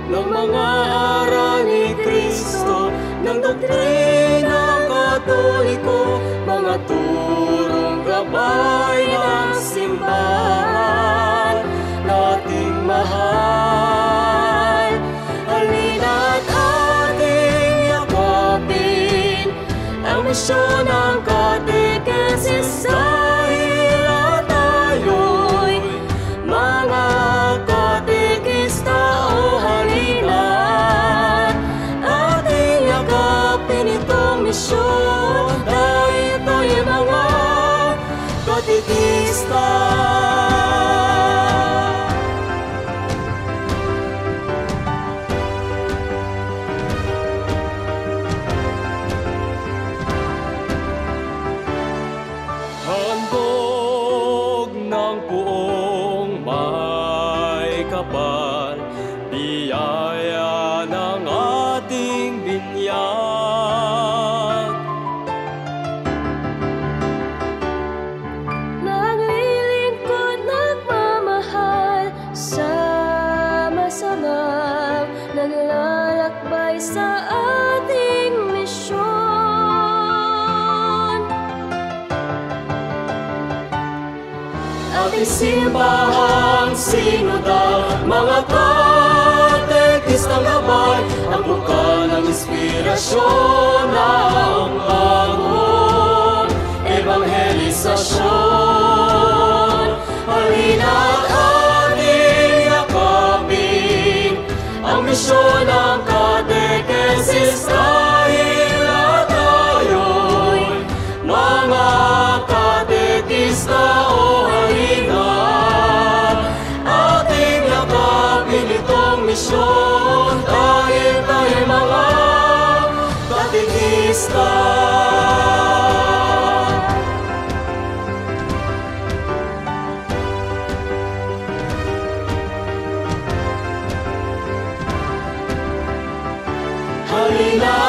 ng mga aral ni Kristo, ng doktrina Katoliko, mga turong gabay ng simbahan nating mahal. Halina't ating yakapin ang misyon ng katekesis, dahil tayo'y mga katekista. O halina't ating yakapin itong misyon, dahil tayo'y mga katekista. Handog ng puong may kapal, biyaya ng ating binyag. Naglilingkod, nagmamahal, sama-samang naglalakbay sa ating misyon. Ating simbahang sinodal, mga katekistang gabay, ang bukal ng inspirasyon ng bagong ebanghelisasyon. Halina't ating yakapin ang misyon ng katekesis, dahil tayo'y mga katekista. O halina't ating yakapin itong misyon, dahil tayo'y mga katekista. Halina't